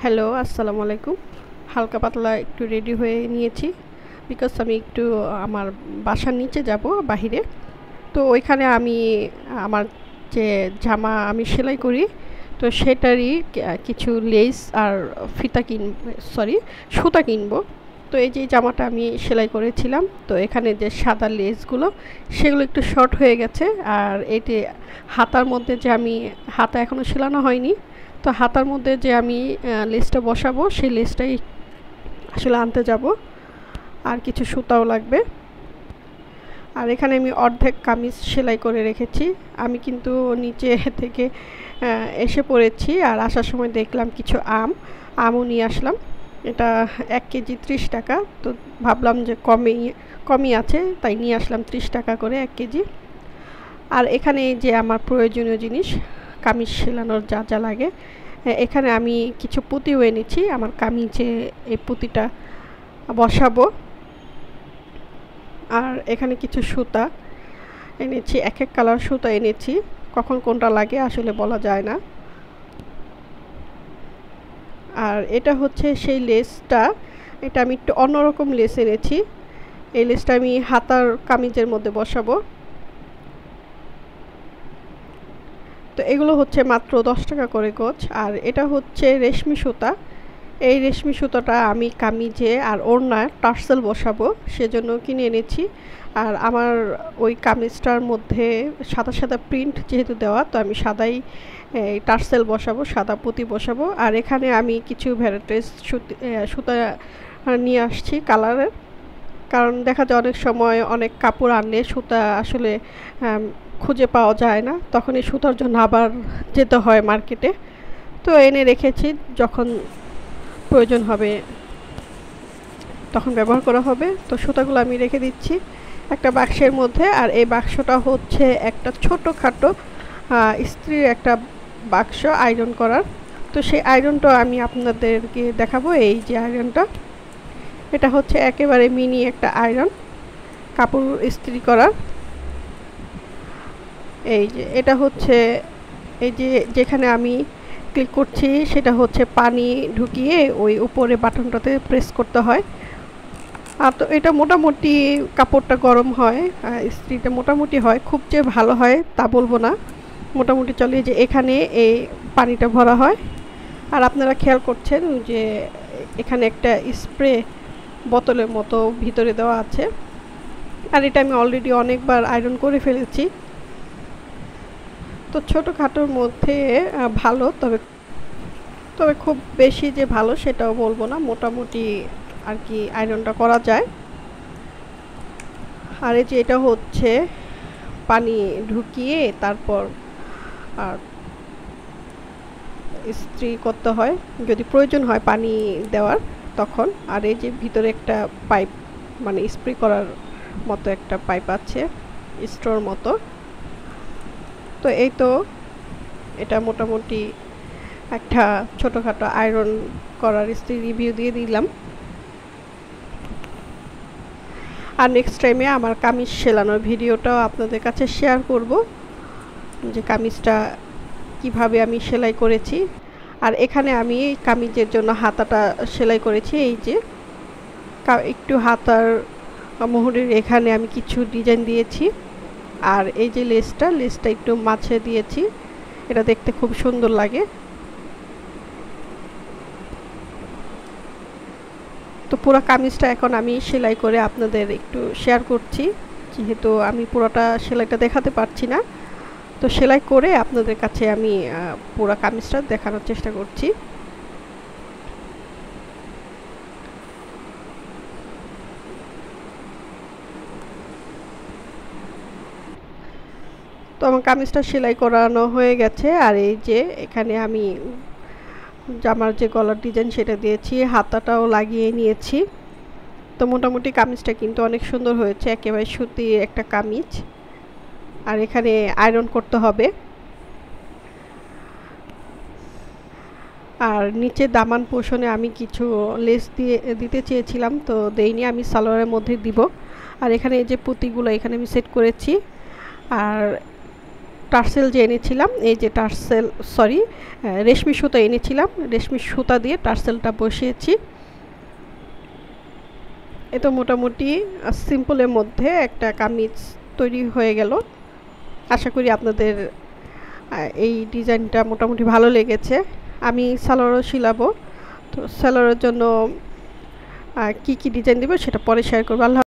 Hello, আসসালামু আলাইকুম। হালকা পাতলা একটু রেডি হয়ে নিয়েছি। বিকজ আমি একটু আমার বাসার নিচে যাব বাহিরে। তো ওইখানে আমি আমার যে জামা আমি সেলাই করি, তো সেটারই কিছু লেস আর সুতা কিনবো। তো এই যে জামাটা আমি সেলাই করেছিলাম, তো এখানে যে সাদা লেসগুলো সেগুলো একটু শর্ট হয়ে গেছে। আর এটি হাতার মধ্যে যে আমি হাতা এখনও সেলানো হয়নি, তো হাতার মধ্যে যে আমি লেসটা বসাবো সেই লেসটাই আসলে আনতে যাব। আর কিছু সুতাও লাগবে। আর এখানে আমি অর্ধেক কামিজ সেলাই করে রেখেছি। আমি কিন্তু নিচে থেকে এসে পড়েছি, আর আসার সময় দেখলাম কিছু আমও নিয়ে আসলাম। এটা 1 কেজি 30 টাকা। তো ভাবলাম যে কমই আছে, তাই নিয়ে আসলাম 30 টাকা করে 1 কেজি। আর এখানে যে আমার প্রয়োজনীয় জিনিস কামিজ সেলানোর যা যা লাগে, এখানে আমি কিছু পুঁতিও এনেছি আমার কামিজে এই পুঁতিটা বসাবো। আর এখানে কিছু সুতা এনেছি, এক এক কালার সুতা এনেছি, কখন কোনটা লাগে আসলে বলা যায় না। আর এটা হচ্ছে সেই লেসটা, এটা আমি একটু অন্যরকম লেস এনেছি। এই লেসটা আমি হাতার কামিজের মধ্যে বসাবো। তো এগুলো হচ্ছে মাত্র 10 টাকা করে গজ। আর এটা হচ্ছে রেশমি সুতা। এই রেশমি সুতাটা আমি কামিজে আর ওড়নায় টার্সেল বসাবো, সেজন্য কিনে এনেছি। আর আমার ওই কামিজটার মধ্যে সাদা সাদা প্রিন্ট যেহেতু দেওয়া, তো আমি সাদাই টার্সেল বসাবো, সাদা পুঁতি বসাবো। আর এখানে আমি কিছু ভ্যারাইটিস সুতা নিয়ে আসছি কালারের, কারণ দেখা যায় অনেক সময় অনেক কাপড় আনলে সুতা আসলে খুঁজে পাওয়া যায় না, তখন এই সুতার জন্য আবার যেতে হয় মার্কেটে। তো এনে রেখেছি, যখন প্রয়োজন হবে তখন ব্যবহার করা হবে। তো সুতাগুলো আমি রেখে দিচ্ছি একটা বাক্সের মধ্যে। আর এই বাক্সটা হচ্ছে একটা ছোটোখাটো ইস্ত্রির একটা বাক্স আয়রন করার। তো সেই আয়রনটা আমি আপনাদেরকে দেখাবো। এই যে আয়রনটা, এটা হচ্ছে একেবারে মিনি একটা আয়রন কাপড় ইস্ত্রি করার। এই যে এটা হচ্ছে, এই যে যেখানে আমি ক্লিক করছি সেটা হচ্ছে পানি ঢুকিয়ে ওই উপরে বাটনটাতে প্রেস করতে হয়। আর তো এটা মোটামুটি কাপড়টা গরম হয়, ইস্ত্রিটা মোটামুটি হয়, খুব যে ভালো হয় তা বলবো না, মোটামুটি চলে। যে এখানে এই পানিটা ভরা হয়। আর আপনারা খেয়াল করছেন যে এখানে একটা স্প্রে বোতলের মতো ভিতরে দেওয়া আছে। আর এটা আমি অলরেডি অনেকবার আয়রন করে ফেলেছি। তো ছোটোখাটোর মধ্যে ভালো, তবে খুব বেশি যে ভালো সেটাও বলবো না, মোটামুটি আর কি আয়রনটা করা যায়। আর এই যে এটা হচ্ছে পানি ঢুকিয়ে তারপর ইস্ত্রি করতে হয় যদি প্রয়োজন হয় পানি দেওয়ার তখন। আর এই যে ভিতরে একটা পাইপ, মানে স্প্রে করার মতো একটা পাইপ আছে, স্টোর মতো। তো এই তো এটা মোটামুটি একটা ছোটোখাটো আয়রন করার ইস্ত্রি রিভিউ দিয়ে দিলাম। আর নেক্সট টাইমে আমার কামিজ সেলানোর ভিডিওটাও আপনাদের কাছে শেয়ার করব, যে কামিজটা কিভাবে আমি সেলাই করেছি। আর এখানে আমি কামিজের জন্য হাতাটা সেলাই করেছি। এই যে একটু হাতার মোহরের এখানে আমি কিছু ডিজাইন দিয়েছি। আর এই যে লেসটা একটু মাঝে দিয়েছি, এটা দেখতে খুব সুন্দর লাগে। তো পুরো কামিজটা এখন আমি সেলাই করে আপনাদের একটু শেয়ার করছি, যেহেতু আমি পুরোটা সেলাইটা দেখাতে পারছি না। তো সেলাই করে আপনাদের কাছে আমি পুরো কামিজটা দেখানোর চেষ্টা করছি। তো আমার কামিজটা সেলাই করানো হয়ে গেছে। আর এই যে এখানে আমি জামার যে গলার ডিজাইন সেটা দিয়েছি, হাতাটাও লাগিয়ে নিয়েছি। তো মোটামুটি কামিজটা কিন্তু অনেক সুন্দর হয়েছে, একেবারে সুতির একটা কামিজ। আর এখানে আয়রন করতে হবে। আর নিচে দামান পোর্শনে আমি কিছু লেস দিতে চেয়েছিলাম, তো দেইনি, আমি সালোয়ারের মধ্যে দিব। আর এখানে এই যে পুঁতিগুলো এখানে আমি সেট করেছি। আর টার্সেল যে এনেছিলাম, এই যে টার্সেল সরি রেশমি সুতা এনেছিলাম, রেশমি সুতা দিয়ে টার্সেলটা বসিয়েছি। এ তো মোটামুটি সিম্পলের মধ্যে একটা কামিজ তৈরি হয়ে গেল। আশা করি আপনাদের এই ডিজাইনটা মোটামুটি ভালো লেগেছে। আমি সালোয়ারও সিলাবো, তো সালোয়ারের জন্য কি কি ডিজাইন দেবো সেটা পরে শেয়ার করবো। আল্লাহ।